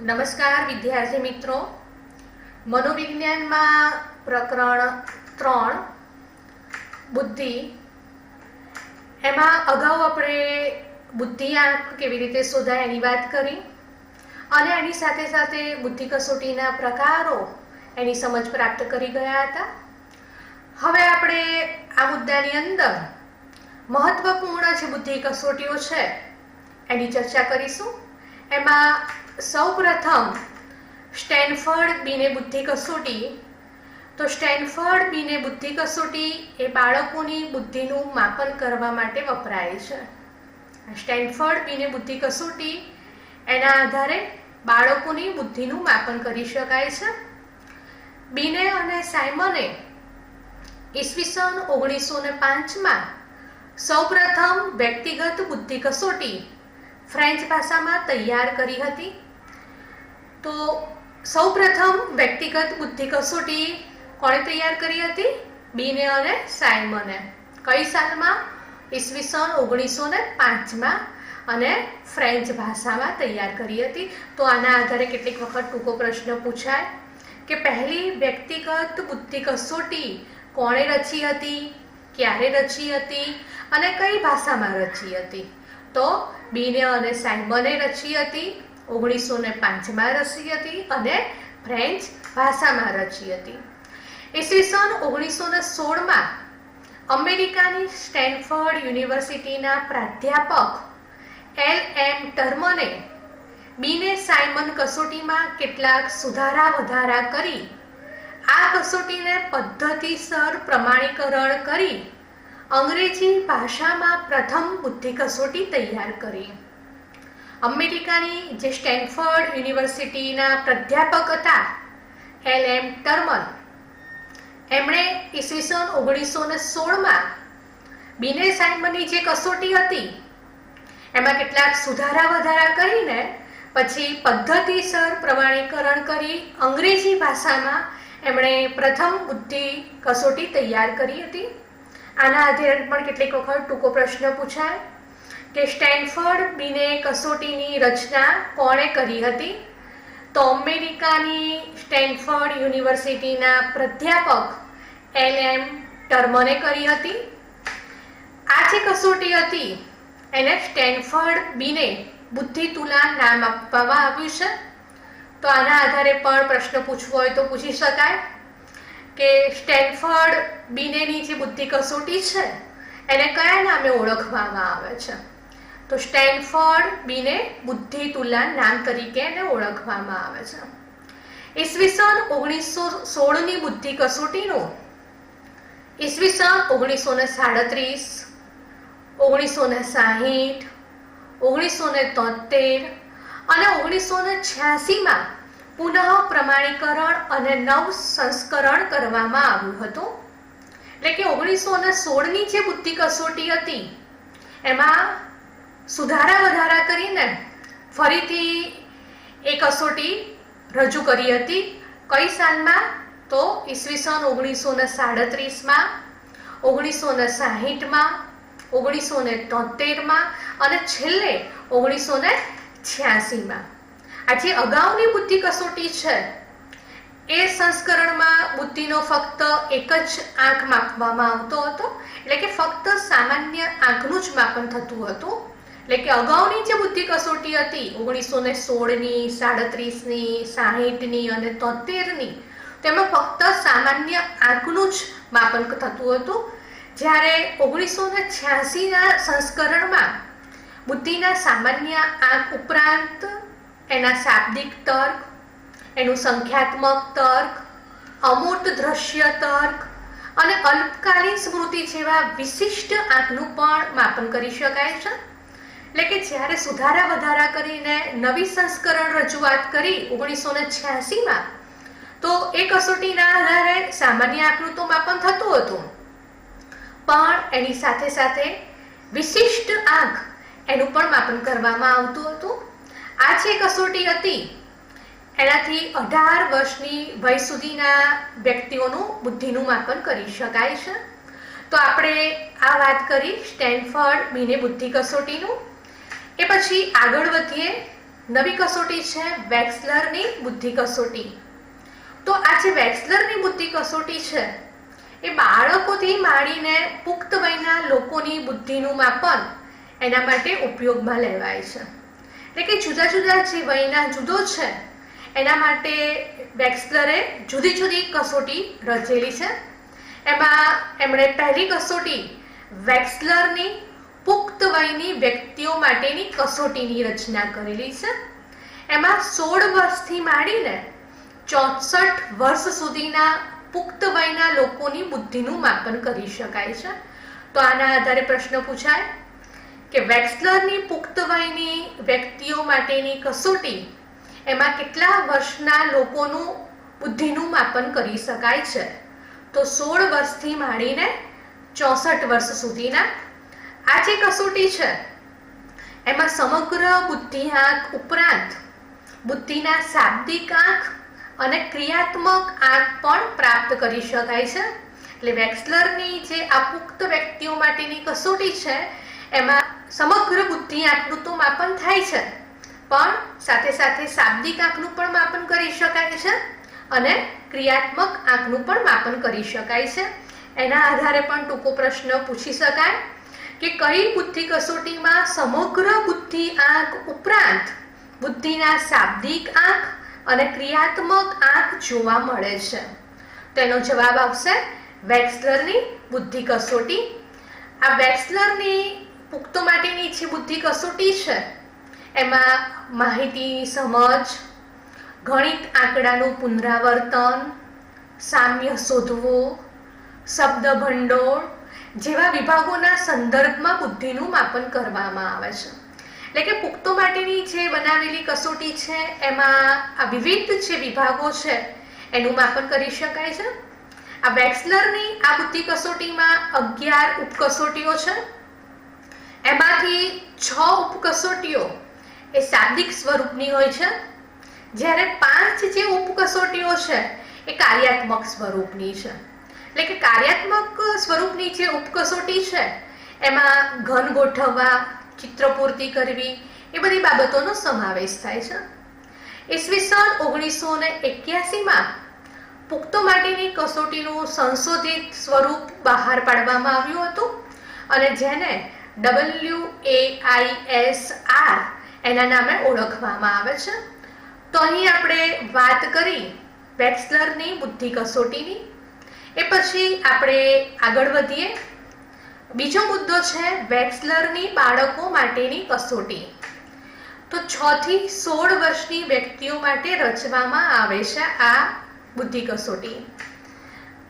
નમસ્કાર વિદ્યાર્થી મિત્રો, મનોવિજ્ઞાનમાં પ્રકરણ 3 બુદ્ધિ, એમાં અગાઉ આપણે બુદ્ધિઆંક કેવી રીતે શોધાય એની વાત કરી અને એની સાથે સાથે બુદ્ધિ કસોટીના પ્રકારો એની સમજ પ્રાપ્ત કરી ગયા હતા. હવે આપણે આ મુદ્દાની અંદર મહત્વપૂર્ણ જે બુદ્ધિ કસોટીઓ છે એની ચર્ચા કરીશું. એમાં સૌપ્રથમ સ્ટેનફર્ડ બીને બુદ્ધિ કસોટી. તો સ્ટેનફર્ડ બીને બુદ્ધિ કસોટી એ બાળકોની બુદ્ધિનું માપન કરવા માટે વપરાય છે. સ્ટેનફર્ડ બીને બુદ્ધિ કસોટી એના આધારે બાળકોની બુદ્ધિનું માપન કરી શકાય છે. બીને અને સાયમને ઈસવીસન 1905માં સૌપ્રથમ વ્યક્તિગત બુદ્ધિ કસોટી ફ્રેન્ચ ભાષામાં તૈયાર કરી હતી. તો સૌપ્રથમ વ્યક્તિગત બુદ્ધિ કસોટી કોણે તૈયાર કરી હતી? બીને અને સાયમને. કઈ સાલમાં? ઈસવીસન 1905માં અને ફ્રેન્ચ ભાષામાં તૈયાર કરી હતી. તો આના આધારે કેટલીક વખત ટૂંકો પ્રશ્ન પૂછાય કે પહેલી વ્યક્તિગત બુદ્ધિ કસોટી કોણે રચી હતી, ક્યારે રચી હતી અને કઈ ભાષામાં રચી હતી? તો બીને અને સાયમને રચી હતી, 1905માં રચી હતી અને ફ્રેન્ચ ભાષામાં રચી હતી. ઈસવીસન 1916માં અમેરિકાની સ્ટેનફર્ડ યુનિવર્સિટીના પ્રાધ્યાપક LM ટર્મને બીને સાયમન કસોટીમાં કેટલાક સુધારા વધારા કરી આ કસોટીને પદ્ધતિસર પ્રમાણીકરણ કરી અંગ્રેજી ભાષામાં પ્રથમ બુદ્ધિ કસોટી તૈયાર કરી. અમેરિકાની જે સ્ટેનફર્ડ યુનિવર્સિટીના પ્રાધ્યાપક હતા LM ટર્મન, એમણે ઈસવીસન 1916માં બીને સાયમનની જે કસોટી હતી એમાં કેટલાક સુધારા વધારા કરીને પછી પદ્ધતિસર પ્રમાણીકરણ કરી અંગ્રેજી ભાષામાં એમણે પ્રથમ બુદ્ધિ કસોટી તૈયાર કરી હતી. આના આધારે પણ કેટલીક વખત ટૂંકો પ્રશ્ન પૂછાય કે સ્ટેનફર્ડ બીને કસોટીની રચના કોણે કરી હતી? તો અમેરિકાની સ્ટેનફર્ડ યુનિવર્સિટીના પ્રાધ્યાપક LM ટર્મને કરી હતી. આ જે કસોટી હતી એને સ્ટેનફર્ડ બીને બુદ્ધિ તુલાન નામ આપવામાં આવ્યું છે. તો આના આધારે પણ પ્રશ્ન પૂછવો હોય તો પૂછી શકાય કે સ્ટેનફર્ડ બીનેની જે બુદ્ધિ કસોટી છે એને કયા નામે ઓળખવામાં આવે છે? તો સ્ટેનફર્ડ બીને બુદ્ધિ તુલાન નામ તરીકે એને ઓળખવામાં આવે છે. ઈસવીસન 1916ની બુદ્ધિ કસોટીનું ઈસવીસન 1937, 1960, 1973 અને 1986માં પુનઃ પ્રમાણીકરણ અને નવ સંસ્કરણ કરવામાં આવ્યું હતું. એટલે કે 1916ની જે બુદ્ધિ કસોટી હતી એમાં સુધારા વધારા કરીને ફરીથી એ કસોટી રજૂ કરી હતી. કઈ સાલમાં? તો ઈસવીસન 1937માં, 1960માં, 1973માં અને છેલ્લે 1986માં. આ જે અગાઉની બુદ્ધિ કસોટી છે એ સંસ્કરણમાં બુદ્ધિનો ફક્ત એક જ આંક માપવામાં આવતો હતો. એટલે કે ફક્ત સામાન્ય આંકનું જ માપન થતું હતું. એટલે કે અગાઉની જે બુદ્ધિ કસોટી હતી 1916ની, 37ની, 60ની અને 73ની, તેમાં ફક્ત સામાન્ય આંકનું જ માપન થતું હતું. જ્યારે 1986ના સંસ્કરણમાં બુદ્ધિના સામાન્ય આંક ઉપરાંત એના શાબ્દિક તર્ક, એનું સંખ્યાત્મક તર્ક, અમૂર્ત દ્રશ્ય તર્ક અને અલ્પકાલીન સ્મૃતિ જેવા વિશિષ્ટ આંકનું પણ માપન કરી શકાય છે. એટલે કે જ્યારે સુધારા વધારા કરીને નવી સંસ્કરણ રજૂઆત કરી 1986માં, તો એ કસોટીના આધારે સામાન્ય આંકનું તો માપન થતું હતું, પણ એની સાથે સાથે વિશિષ્ટ આંક એનું પણ માપન કરવામાં આવતું હતું. આ જે કસોટી હતી એનાથી 18 વર્ષની વય સુધીના વ્યક્તિઓનું બુદ્ધિનું માપન કરી શકાય છે. તો આપણે આ વાત કરી સ્ટેનફર્ડ બીને બુદ્ધિ કસોટીનું. એ પછી આગળ વધીએ નવી કસોટી છે વેક્સલરની બુદ્ધિ કસોટી. તો આ જે વેક્સલરની બુદ્ધિ કસોટી છે એ બાળકોથી માંડીને પુખ્ત વયના લોકોની બુદ્ધિનું માપન એના માટે ઉપયોગમાં લેવાય છે. એટલે કે જુદા જુદા જે વયના જુદો છે એના માટે વેક્સલરે જુદી જુદી કસોટી રચેલી છે. એમાં એમણે પહેલી કસોટી વેક્સલરની પુખ્ત વયની વ્યક્તિઓ માટેની કસોટીની રચના કરેલી છે. એમાં 16 વર્ષથી માંડીને 64 વર્ષ સુધીના પુખ્ત વયના લોકોની બુદ્ધિનું માપન કરી શકાય છે. તો આના આધારે પ્રશ્ન પૂછાય કે વેક્સલરની પુખ્ત વયની વ્યક્તિઓ માટેની કસોટી એમાં કેટલા વર્ષના લોકોનું બુદ્ધિનું માપન કરી શકાય છે? તો 16 વર્ષથી માંડીને 64 વર્ષ સુધીના. આ જે કસોટી છે એમાં સમગ્ર બુદ્ધિઆંક ઉપરાંત બુદ્ધિના શાબ્દિક આંક અને ક્રિયાત્મક આંક પણ પ્રાપ્ત કરી શકાય છે. એટલે વેક્સલરની જે આ પુખ્ત વ્યક્તિઓ માટેની કસોટી છે એમાં સમગ્ર બુદ્ધિઆંકનું તો માપન થાય છે, પણ સાથે સાથે શાબ્દિક આંકનું પણ માપન કરી શકાય છે અને ક્રિયાત્મક આંકનું પણ માપન કરી શકાય છે. એના આધારે પણ ટૂંકો પ્રશ્ન પૂછી શકાય કે કઈ બુદ્ધિ કસોટીમાં સમગ્ર બુદ્ધિ આંક ઉપરાંત બુદ્ધિના શાબ્દિક આંક અને ક્રિયાત્મક આંક જોવા મળે છે? તેનો જવાબ આવશે વેક્સલરની બુદ્ધિ કસોટી. આ વેક્સલરની પુખ્તો માટેની જે બુદ્ધિ કસોટી છે એમાં માહિતીની સમજ, ગણિત આંકડાનું પુનરાવર્તન, સામ્ય શોધવું, શબ્દ ભંડોળ જેવા વિભાગોના સંદર્ભમાં બુદ્ધિનું માપન કરવામાં આવે છે. એટલે કે પુખ્તો માટેની જે બનાવેલી કસોટી છે એમાં આ વિવિધ જે વિભાગો છે એનું માપન કરી શકાય છે. આ વેક્સલરની આ બુદ્ધિ કસોટીમાં 11 ઉપકસોટીઓ છે. એમાંથી 6 ઉપકસોટીઓ એ શાબ્દિક સ્વરૂપની હોય છે, જ્યારે 5 જે ઉપકસોટીઓ છે એ કાર્યાત્મક સ્વરૂપની છે. એટલે કે કાર્યાત્મક સ્વરૂપની જે ઉપકસોટી છે એમાં ઘન ગોઠવવા, ચિત્રપૂર્તિ કરવી એ બધી બાબતોનો સમાવેશ થાય છે. ઈસવીસન 1981માં પુખ્તો માટેની કસોટીનું સંશોધિત સ્વરૂપ બહાર પાડવામાં આવ્યું હતું અને જેને WAISR એના નામે ઓળખવામાં આવે છે. તો અહીં આપણે વાત કરી વેક્સલરની બુદ્ધિ કસોટીની. એ પછી આપણે આગળ વધીએ. બીજો મુદ્દો છે વેક્સલરની બાળકો માટેની કસોટી. તો 6 થી 16 વર્ષની વ્યક્તિઓ માટે રચવામાં આવે છે આ બુદ્ધિ કસોટી.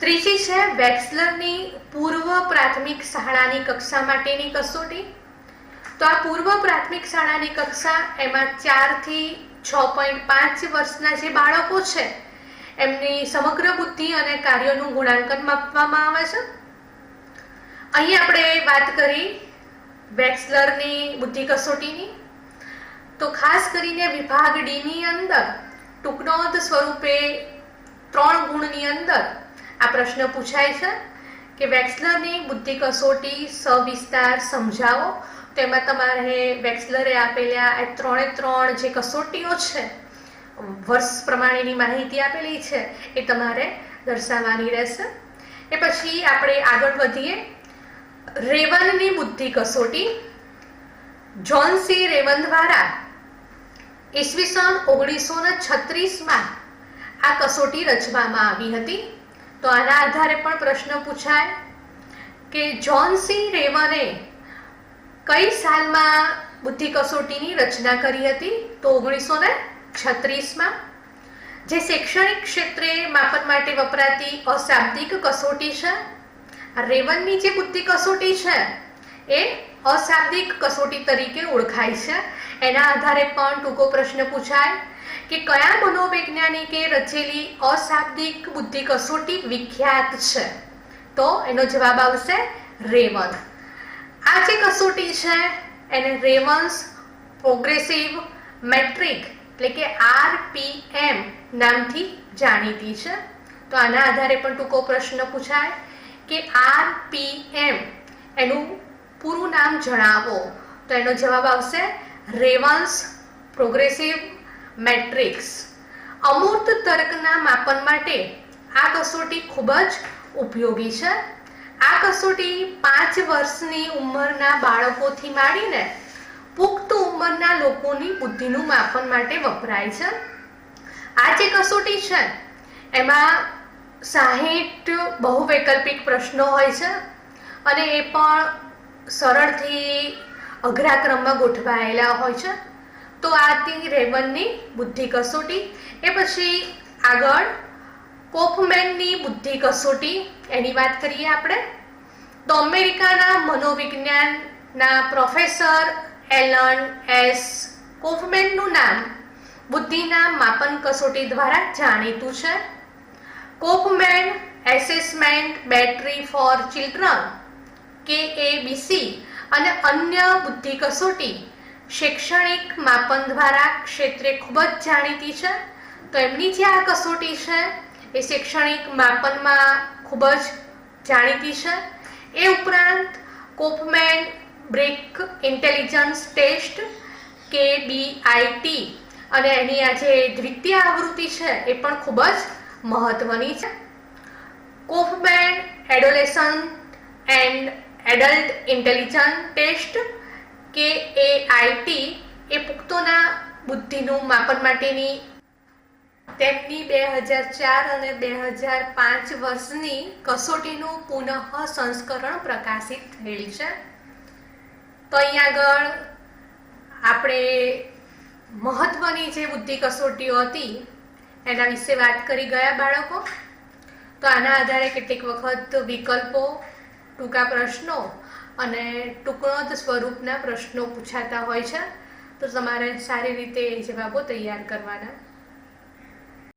ત્રીજી છે વેક્સલરની પૂર્વ પ્રાથમિક શાળાની કક્ષા માટેની કસોટી. તો આ પૂર્વ પ્રાથમિક શાળાની કક્ષા એમાં 4 થી 6.5 વર્ષના જે બાળકો છે એમની સમગ્ર બુદ્ધિ અને કાર્યોનું ગુણાંકન માપવામાં આવે છે. અહીં આપણે વાત કરી વેક્સલરની બુદ્ધિ કસોટીની. તો ખાસ કરીને વિભાગ ડીની અંદર ટૂંકનોંધ સ્વરૂપે 3 ગુણની અંદર આ પ્રશ્ન પૂછાય છે કે વેક્સલરની બુદ્ધિ કસોટી સવિસ્તાર સમજાવો. તેમાં તમારે વેક્સલરે આપેલા એ 3 જે કસોટીઓ છે વર્ષ પ્રમાણેની માહિતી આપેલી છે એ તમારે દર્શાવવાની રહેશે. એ પછી આપણે આગળ વધીએ. રેવનની બુદ્ધિ કસોટી. જ્હોન સી રેવન દ્વારા ઈસવીસન 1936માં આ કસોટી રચવામાં આવી હતી. તો આના આધારે પણ પ્રશ્ન પૂછાય કે જ્હોન સી રેવને કઈ સાલમાં બુદ્ધિ કસોટીની રચના કરી હતી? તો 1936માં. જે શૈક્ષણિક ક્ષેત્રે માપન માટે વપરાતી અશાબ્દિક કસોટી છે. રેવનની જે બુદ્ધિ કસોટી છે એ અશાબ્દિક કસોટી તરીકે ઓળખાય છે. એના આધારે પણ ટૂંકો પ્રશ્ન પૂછાય કે કયા મનોવૈજ્ઞાનિકે રચેલી અશાબ્દિક બુદ્ધિ કસોટી વિખ્યાત છે? તો એનો જવાબ આવશે રેવન. આ જે કસોટી છે એને રેવન્સ પ્રોગ્રેસિવ મેટ્રિક એટલે કે RPM નામથી જાણીતી છે. તો આના આધારે પણ ટૂંકો પ્રશ્ન પૂછાય કે RPM એનું પૂરું નામ જણાવો. તો એનો જવાબ આવશે રેવન્સ પ્રોગ્રેસિવ મેટ્રિક્સ અમૂર્ત તર્કના માપન માટે આ કસોટી ખૂબ જ ઉપયોગી છે. આ કસોટી 5 વર્ષની ઉંમરના બાળકોથી માંડીને પુખ્ત ઉંમરના લોકોની બુદ્ધિનું માપન માટે વપરાય છે. આ જે કસોટી છે એમાં 60 બહુવૈકલ્પિક પ્રશ્નો હોય છે અને એ પણ સરળથી અઘરા ક્રમમાં ગોઠવાયેલા હોય છે. તો આ હતી રેવનની બુદ્ધિ કસોટી. એ પછી આગળ કોફમેનની બુદ્ધિ કસોટી એની વાત કરીએ આપણે. તો અમેરિકાના મનોવિજ્ઞાનના પ્રોફેસર એલન એસ કોફમેનનું નામ બુદ્ધિના માપન કસોટી દ્વારા જાણીતું છે. Kaufman assessment battery for children KABC અને અન્ય બુદ્ધિ કસોટી શૈક્ષણિક માપન દ્વારા ક્ષેત્રે ખૂબ જ જાણીતી છે. તો એમની જે આ કસોટી છે એ શૈક્ષણિક માપનમાં ખૂબ જ જાણીતી છે. એ ઉપરાંત કોફમેન બ્રેક ઇન્ટેલિજન્સ ટેસ્ટ KBIT અને એની આ જે દ્વિતીય આવૃત્તિ છે એ પણ ખૂબ જ મહત્વની છે. Kaufman adolescent and adult intelligence test KAIT એ પુખ્તોના બુદ્ધિનું માપન માટેની તેમની 2004 અને 2005 વર્ષની કસોટીનું પુનઃ સંસ્કરણ પ્રકાશિત થયેલ છે. તો અહીં આગળ આપણે મહત્વની જે બુદ્ધિ કસોટીઓ હતી એના વિશે વાત કરી ગયા બાળકો. તો આના આધારે કેટલીક વખત વિકલ્પો, ટૂંકા પ્રશ્નો અને ટૂંકનોંધ સ્વરૂપના પ્રશ્નો પૂછાતા હોય છે. તો તમારે સારી રીતે એ જવાબો તૈયાર કરવાના